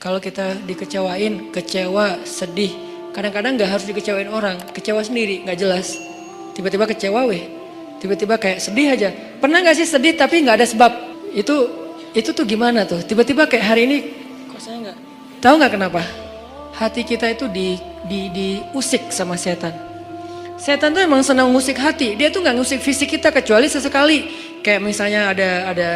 Kalau kita dikecewain, kecewa, sedih. Kadang-kadang gak harus dikecewain orang, kecewa sendiri, gak jelas. Tiba-tiba kecewa tiba-tiba kayak sedih aja. Pernah gak sih sedih tapi gak ada sebab? Itu tuh gimana tuh? Tiba-tiba kayak hari ini, kok saya gak? Tahu gak kenapa? Hati kita itu diusik sama setan. Setan tuh emang senang ngusik hati. Dia tuh gak ngusik fisik kita kecuali sesekali. Kayak misalnya ada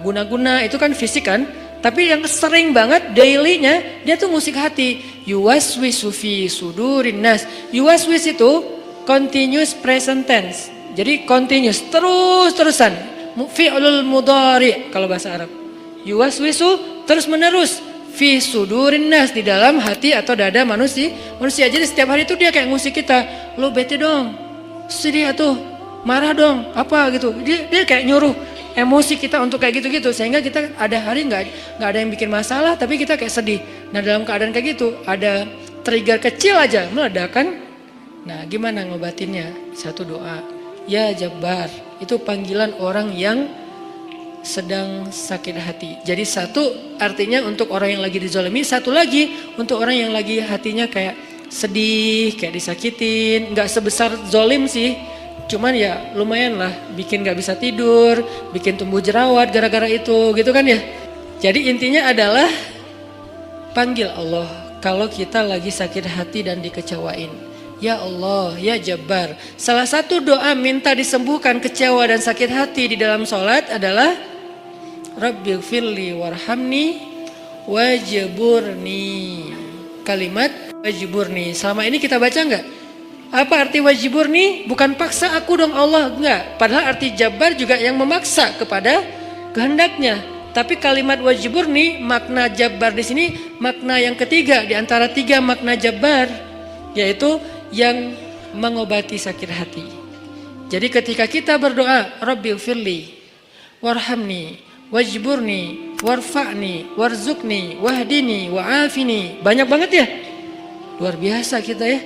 guna-guna, itu kan fisik kan. Tapi yang sering banget dailynya dia tuh ngusik hati. Yuwaswisu fi sudurin nas. Yuwaswis itu continuous present tense. Jadi continuous, terus-terusan. Fi'lul mudhari kalau bahasa Arab. Yuwaswisu terus menerus. Fi sudurin nas, di dalam hati atau dada manusia. Jadi setiap hari itu dia kayak ngusik kita. Lo bete dong, sedih atuh, marah dong, apa gitu. Dia kayak nyuruh emosi kita untuk kayak gitu-gitu, sehingga kita ada hari nggak ada yang bikin masalah tapi kita kayak sedih. Nah dalam keadaan kayak gitu ada trigger kecil aja meledakan. Nah gimana ngobatinnya? Satu doa, ya Jabbar, itu panggilan orang yang sedang sakit hati. Jadi satu artinya untuk orang yang lagi dizalimi, satu lagi untuk orang yang lagi hatinya kayak sedih, kayak disakitin. Nggak sebesar zolim sih, cuman ya lumayan lah, bikin gak bisa tidur, bikin tumbuh jerawat gara-gara itu gitu kan ya. Jadi intinya adalah panggil Allah kalau kita lagi sakit hati dan dikecewain. Ya Allah, ya Jabbar. Salah satu doa minta disembuhkan kecewa dan sakit hati di dalam sholat adalah Rabbighfirli warhamni wajburni. Kalimat wajburni selama ini kita baca enggak? Apa arti wajiburni? Bukan paksa aku dong Allah, enggak. Padahal arti Jabbar juga yang memaksa kepada kehendaknya. Tapi kalimat wajiburni, makna Jabbar di sini makna yang ketiga di antara tiga makna Jabbar, yaitu yang mengobati sakit hati. Jadi ketika kita berdoa, Rabbighfirli warhamni wajburni warfa'ni warzukni wahdini wa'afini, banyak banget ya. Luar biasa kita ya.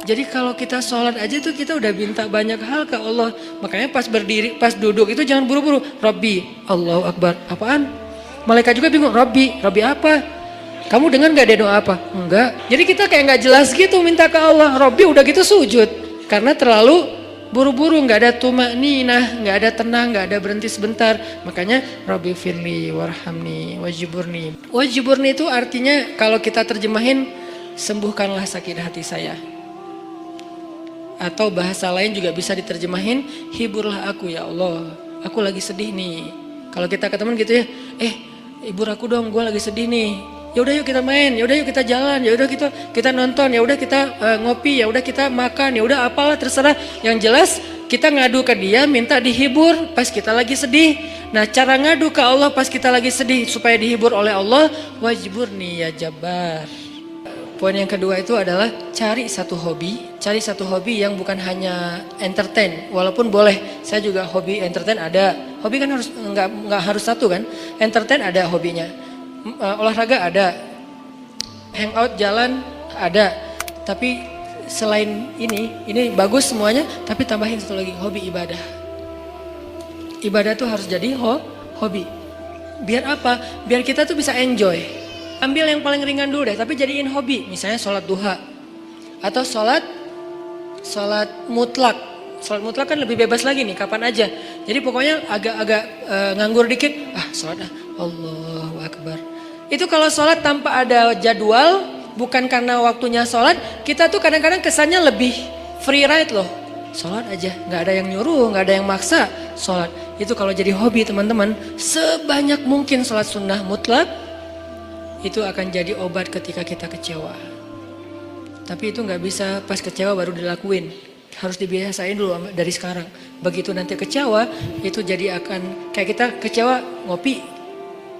Jadi kalau kita sholat aja tuh kita udah minta banyak hal ke Allah. Makanya pas berdiri, pas duduk itu jangan buru-buru. Rabbi, Allahu Akbar. Apaan? Malaikat juga bingung. Rabbi apa? Kamu dengar gak dia doa apa? Enggak. Jadi kita kayak gak jelas gitu minta ke Allah. Rabbi udah gitu sujud. Karena terlalu buru-buru, gak ada tumakninah, gak ada tenang, gak ada berhenti sebentar. Makanya Rabbi firli warhamni wajiburni. Wajiburni itu artinya kalau kita terjemahin, sembuhkanlah sakit hati saya. Atau bahasa lain juga bisa diterjemahin, hiburlah aku ya Allah, aku lagi sedih nih. Kalau kita ke teman gitu ya, hibur aku dong, gue lagi sedih nih. Ya udah yuk kita main, ya udah yuk kita jalan, ya udah kita nonton, ya udah kita ngopi, ya udah kita makan, ya udah apalah terserah. Yang jelas kita ngadu ke dia, minta dihibur pas kita lagi sedih. Nah cara ngadu ke Allah pas kita lagi sedih supaya dihibur oleh Allah, wajiburni ya Jabbar. Poin yang kedua itu adalah cari satu hobi yang bukan hanya entertain. Walaupun boleh, saya juga hobi entertain ada. Hobi kan harus nggak harus satu kan. Entertain ada hobinya, olahraga ada, hangout jalan ada. Tapi selain ini bagus semuanya. Tapi tambahin satu lagi, hobi ibadah. Ibadah tuh harus jadi hobi. Biar apa? Biar kita tuh bisa enjoy. Ambil yang paling ringan dulu deh, tapi jadiin hobi. Misalnya sholat duha atau sholat mutlak. Sholat mutlak kan lebih bebas lagi nih, kapan aja. Jadi pokoknya agak nganggur dikit, sholat Allahu Akbar. Itu kalau sholat tanpa ada jadwal, bukan karena waktunya sholat, kita tuh kadang-kadang kesannya lebih free ride loh. Sholat aja, nggak ada yang nyuruh, nggak ada yang maksa. Sholat itu kalau jadi hobi teman-teman, sebanyak mungkin sholat sunnah mutlak. Itu akan jadi obat ketika kita kecewa. Tapi itu nggak bisa pas kecewa baru dilakuin. Harus dibiasain dulu dari sekarang. Begitu nanti kecewa, itu jadi akan kayak kita kecewa ngopi,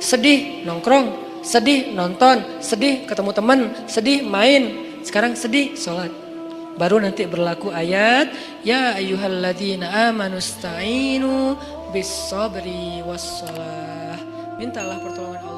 sedih nongkrong, sedih nonton, sedih ketemu teman, sedih main. Sekarang sedih sholat. Baru nanti berlaku ayat, ya ayyuhalladzina amanu sta'inu bis sabri was salah. Mintalah pertolongan Allah.